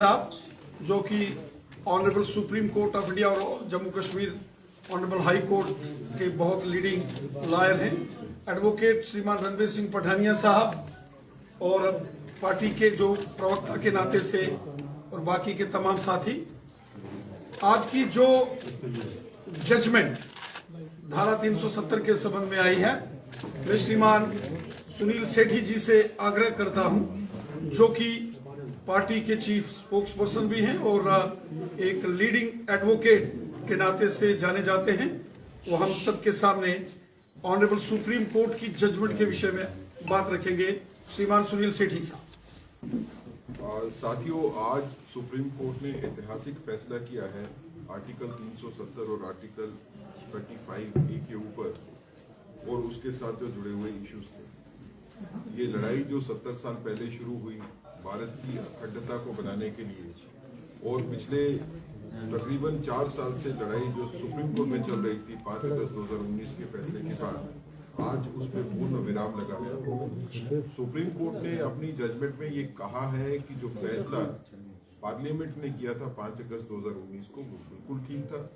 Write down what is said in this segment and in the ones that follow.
साहब जो कि honourable supreme court of India और Jammu Kashmir honourable high court के बहुत लीडिंग लॉयर हैं, एडवोकेट श्रीमान रणवीर सिंह पठानिया साहब और पार्टी के जो प्रवक्ता के नाते से और बाकी के तमाम साथी, आज की जो जजमेंट धारा 370 के संबंध में आई है, मैं श्रीमान सुनील सेठी जी से आग्रह करता हूं जो कि पार्टी के चीफ स्पोक्स पर्सन भी हैं और एक लीडिंग एडवोकेट के नाते से जाने जाते हैं, वो हम सबके सामने ऑनरेबल सुप्रीम कोर्ट की जजमेंट के विषय में बात रखेंगे। श्रीमान सुनील सेठी साहब। साथियों, आज सुप्रीम कोर्ट ने ऐतिहासिक फैसला किया है आर्टिकल 370 और आर्टिकल 25A के ऊपर और उसके साथ जो जुड़े हुए इश्यूज थे। ये लड़ाई जो 70 साल पहले शुरू हुई भारत की अखंडता को बनाने के लिए और पिछले तकरीबन 4 साल से लड़ाई जो सुप्रीम कोर्ट में चल रही थी 5 अगस्त 2019 के फैसले के बाद, आज उसमें पूर्ण विराम लगा है। सुप्रीम कोर्ट ने अपनी जजमेंट में ये कहा है कि जो फैसला पार्लियामेंट ने किया था 5 अगस्त 2019 को वो बिल्कुल ठीक था।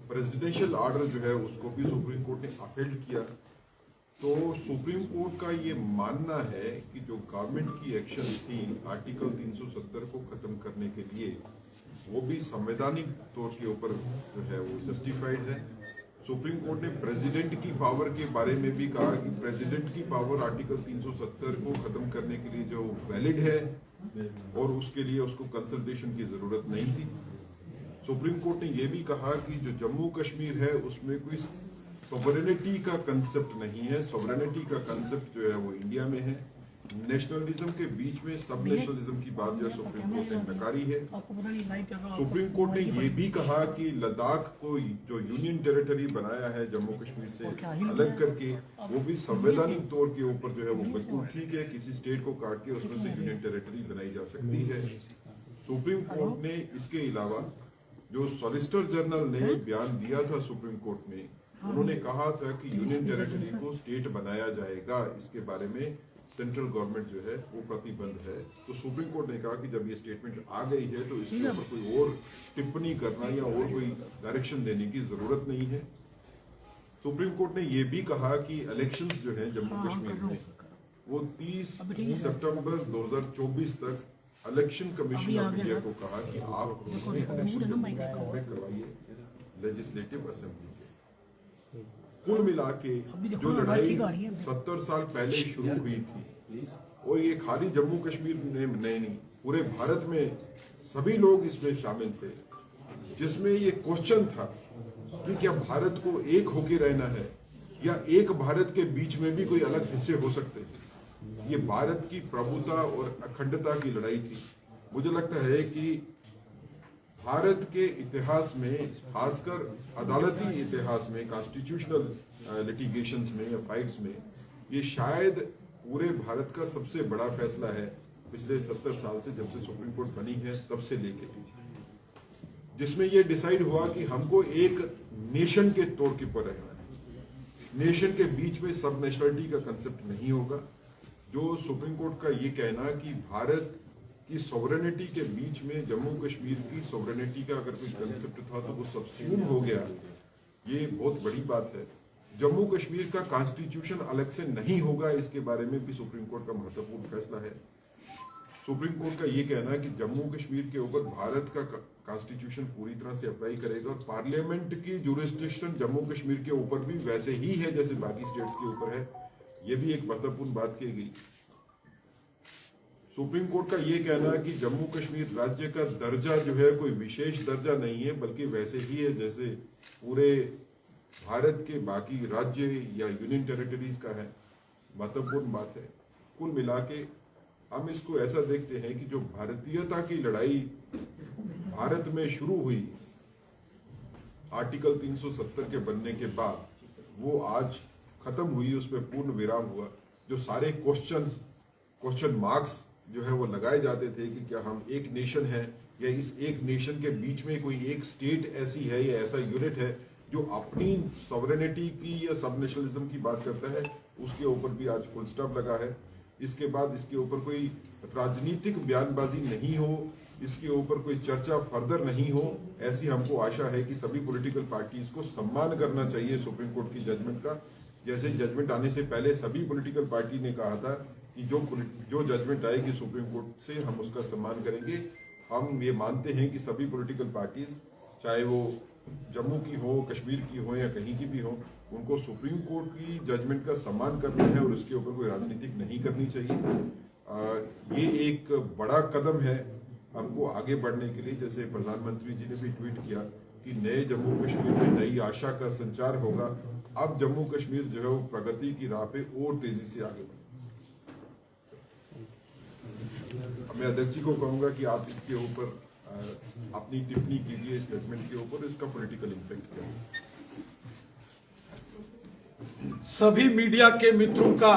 प्रेसिडेंशियल ऑर्डर जो है उसको भी सुप्रीम कोर्ट ने अपील किया। तो सुप्रीम कोर्ट का ये मानना है कि जो गवर्नमेंट की एक्शन थी आर्टिकल 370 को खत्म करने के लिए, वो भी संवैधानिक तौर के ऊपर जो है वो जस्टिफाइड है। सुप्रीम कोर्ट ने प्रेसिडेंट की पावर के बारे में भी कहा कि प्रेसिडेंट की पावर आर्टिकल 370 को खत्म करने के लिए जो वैलिड है और उसके लिए उसको कंसल्टेशन की जरूरत नहीं थी। सुप्रीम कोर्ट ने यह भी कहा कि जो जम्मू कश्मीर है उसमें कोई सॉवरेनिटी का कंसेप्ट नहीं है। सॉवरेनिटी का कंसेप्ट जो है वो इंडिया में है। नेशनलिज्म के बीच में सब नेशनलिज्म की बात जो सुप्रीम कोर्ट ने नकारी है। सुप्रीम कोर्ट ने यह भी कहा कि लद्दाख को जो यूनियन टेरिटरी बनाया है जम्मू कश्मीर से अलग करके, वो भी संवैधानिक तौर के ऊपर जो है वो बिल्कुल ठीक है। किसी स्टेट को काट के उसमें से यूनियन टेरिटरी बनाई जा सकती है। सुप्रीम कोर्ट ने इसके अलावा जो सॉलिसिटर जनरल ने बयान दिया था सुप्रीम कोर्ट में, उन्होंने कहा था कि यूनियन टेरिटरी को स्टेट बनाया जाएगा, इसके बारे में सेंट्रल गवर्नमेंट जो है वो प्रतिबद्ध है। तो सुप्रीम कोर्ट ने कहा कि जब ये स्टेटमेंट आ गई है तो इसके ऊपर कोई और टिप्पणी करना या और कोई डायरेक्शन देने की जरूरत नहीं है। सुप्रीम कोर्ट ने ये भी कहा कि इलेक्शंस जो है जम्मू कश्मीर में वो 30 सितंबर 2024 तक इलेक्शन कमीशन ऑफ इंडिया को कहा कि आप इसमें इलेक्शन करवाइए लेजिस्लेटिव असेंबली के। कुल मिला के जो लड़ाई 70 साल पहले शुरू हुई थी, और ये खाली जम्मू कश्मीर में नहीं, पूरे भारत में सभी लोग इसमें शामिल थे, जिसमें ये क्वेश्चन था कि क्या भारत को एक होके रहना है या एक भारत के बीच में भी कोई अलग हिस्से हो सकते हैं। ये भारत की प्रभुता और अखंडता की लड़ाई थी। मुझे लगता है कि भारत के इतिहास में, खासकर अदालती इतिहास में, कॉन्स्टिट्यूशनल लिटिगेशंस में या फाइट्स में, ये शायद पूरे भारत का सबसे बड़ा फैसला है पिछले 70 साल से, जब से सुप्रीम कोर्ट बनी है तब से लेके, जिसमें ये डिसाइड हुआ कि हमको एक नेशन के तौर के ऊपर रहना है। नेशन के बीच में सब नेशनलिटी का कंसेप्ट नहीं होगा। जो सुप्रीम कोर्ट का ये कहना कि भारत कि सॉवरेनिटी के बीच में जम्मू कश्मीर की सॉवरेनिटी का अगर कोई कंसेप्ट था तो वो सबस्यूम हो गया, ये बहुत बड़ी बात है। जम्मू कश्मीर का कॉन्स्टिट्यूशन अलग से नहीं होगा, इसके बारे में भी सुप्रीम कोर्ट का महत्वपूर्ण फैसला है। सुप्रीम कोर्ट का ये कहना है कि जम्मू कश्मीर के ऊपर भारत का कॉन्स्टिट्यूशन पूरी तरह से अप्लाई करेगा और पार्लियामेंट की जुरिस्डिक्शन जम्मू कश्मीर के ऊपर भी वैसे ही है जैसे बाकी स्टेट्स के ऊपर है। ये भी एक महत्वपूर्ण बात की गई। सुप्रीम कोर्ट का ये कहना है कि जम्मू कश्मीर राज्य का दर्जा जो है कोई विशेष दर्जा नहीं है, बल्कि वैसे ही है जैसे पूरे भारत के बाकी राज्य या यूनियन टेरिटरीज का है। महत्वपूर्ण बात है। कुल मिला के हम इसको ऐसा देखते हैं कि जो भारतीयता की लड़ाई भारत में शुरू हुई आर्टिकल 370 के बनने के बाद, वो आज खत्म हुई, उसमें पूर्ण विराम हुआ। जो सारे क्वेश्चन मार्क्स जो है वो लगाए जाते थे कि क्या हम एक नेशन है या इस एक नेशन के बीच में कोई एक स्टेट ऐसी है या ऐसा यूनिट है जो अपनी सॉवरेनिटी की या सब नेशनलिज्म की बात करता है, उसके ऊपर भी आज फुल स्टॉप लगा है। इसके बाद इसके ऊपर कोई राजनीतिक बयानबाजी नहीं हो इसके ऊपर कोई चर्चा फर्दर नहीं हो, ऐसी हमको आशा है कि सभी पॉलिटिकल पार्टीज को सम्मान करना चाहिए सुप्रीम कोर्ट की जजमेंट का। जैसे जजमेंट आने से पहले सभी पॉलिटिकल पार्टी ने कहा था कि जो जजमेंट आएगी सुप्रीम कोर्ट से हम उसका सम्मान करेंगे। हम ये मानते हैं कि सभी पॉलिटिकल पार्टीज, चाहे वो जम्मू की हो, कश्मीर की हो या कहीं की भी हो, उनको सुप्रीम कोर्ट की जजमेंट का सम्मान करना है और उसके ऊपर कोई राजनीतिक नहीं करनी चाहिए। ये एक बड़ा कदम है हमको आगे बढ़ने के लिए। जैसे प्रधानमंत्री जी ने भी ट्वीट किया कि नए जम्मू कश्मीर में नई आशा का संचार होगा। अब जम्मू कश्मीर जो है वो प्रगति की राह पे और तेजी से आगे बढ़े। मैं अध्यक्ष जी को कहूंगा कि आप इसके ऊपर अपनी टिप्पणी कीजिए, इस जजमेंट के ऊपर, इसका पॉलिटिकल इम्पैक्ट क्या है। सभी मीडिया के मित्रों का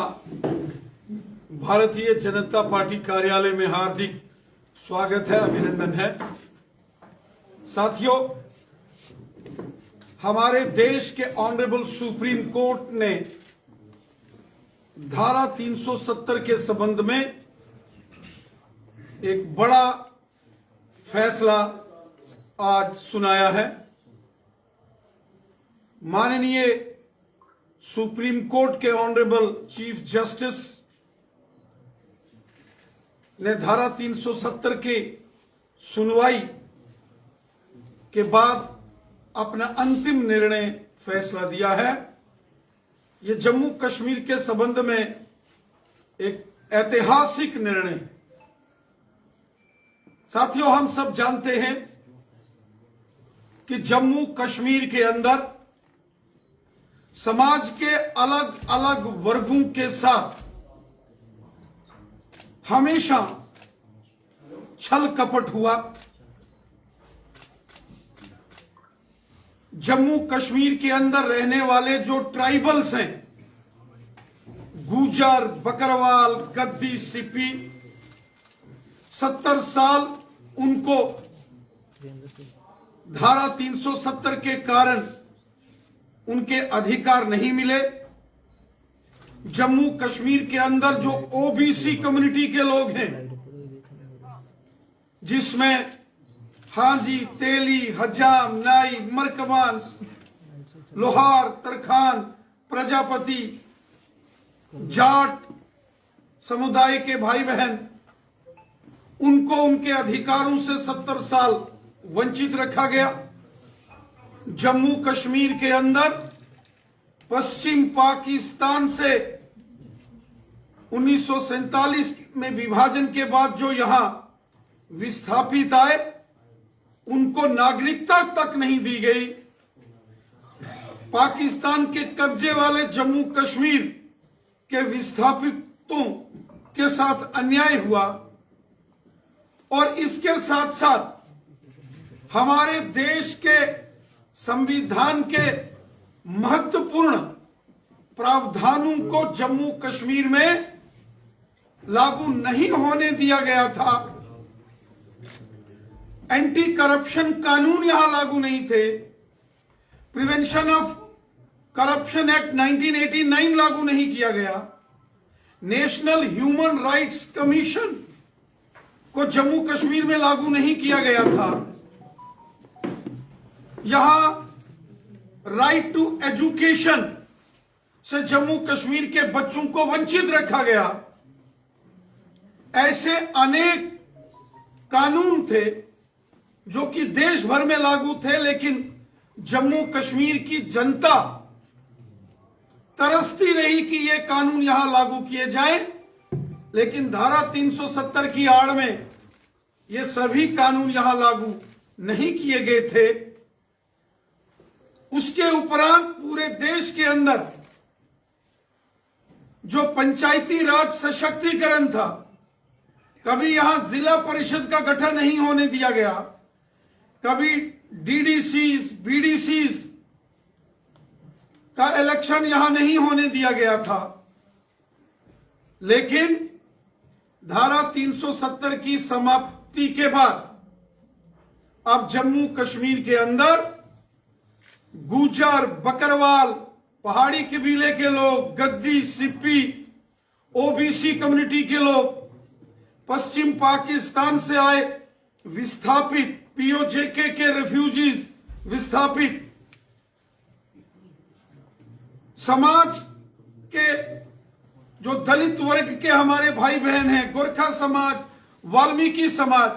भारतीय जनता पार्टी कार्यालय में हार्दिक स्वागत है, अभिनंदन है। साथियों, हमारे देश के ऑनरेबल सुप्रीम कोर्ट ने धारा 370 के संबंध में एक बड़ा फैसला आज सुनाया है। माननीय सुप्रीम कोर्ट के ऑनरेबल चीफ जस्टिस ने धारा 370 के सुनवाई के बाद अपना अंतिम निर्णय फैसला दिया है। यह जम्मू कश्मीर के संबंध में एक ऐतिहासिक निर्णय है। साथियों, हम सब जानते हैं कि जम्मू कश्मीर के अंदर समाज के अलग अलग वर्गों के साथ हमेशा छल कपट हुआ। जम्मू कश्मीर के अंदर रहने वाले जो ट्राइबल्स हैं, गुजर, बकरवाल, गद्दी, सिपी, 70 साल उनको धारा 370 के कारण उनके अधिकार नहीं मिले। जम्मू कश्मीर के अंदर जो ओबीसी कम्युनिटी के लोग हैं, जिसमें हाजी, तेली, हजाम, नाई, मरकबान, लोहार, तरखान, प्रजापति, जाट समुदाय के भाई बहन, उनको उनके अधिकारों से 70 साल वंचित रखा गया। जम्मू कश्मीर के अंदर पश्चिम पाकिस्तान से 1947 में विभाजन के बाद जो यहां विस्थापित आए, उनको नागरिकता तक नहीं दी गई। पाकिस्तान के कब्जे वाले जम्मू कश्मीर के विस्थापितों के साथ अन्याय हुआ और इसके साथ साथ हमारे देश के संविधान के महत्वपूर्ण प्रावधानों को जम्मू कश्मीर में लागू नहीं होने दिया गया था। एंटी करप्शन कानून यहां लागू नहीं थे। प्रिवेंशन ऑफ करप्शन एक्ट 1989 लागू नहीं किया गया। नेशनल ह्यूमन राइट्स कमीशन को जम्मू कश्मीर में लागू नहीं किया गया था। यहां राइट टू एजुकेशन से जम्मू कश्मीर के बच्चों को वंचित रखा गया। ऐसे अनेक कानून थे जो कि देश भर में लागू थे, लेकिन जम्मू कश्मीर की जनता तरसती रही कि ये कानून यहां लागू किए जाएं, लेकिन धारा 370 की आड़ में ये सभी कानून यहां लागू नहीं किए गए थे। उसके उपरांत पूरे देश के अंदर जो पंचायती राज सशक्तिकरण था, कभी यहां जिला परिषद का गठन नहीं होने दिया गया, कभी डीडीसीज, बीडीसीज का इलेक्शन यहां नहीं होने दिया गया था। लेकिन धारा 370 की समाप्ति के बाद अब जम्मू कश्मीर के अंदर गुजर, बकरवाल, पहाड़ी कबीले के लोग, गद्दी, सिप्पी, ओबीसी कम्युनिटी के लोग, पश्चिम पाकिस्तान से आए विस्थापित पीओजेके के रेफ्यूजीज, विस्थापित समाज के जो दलित वर्ग के हमारे भाई बहन हैं, गोरखा समाज, वाल्मीकि समाज,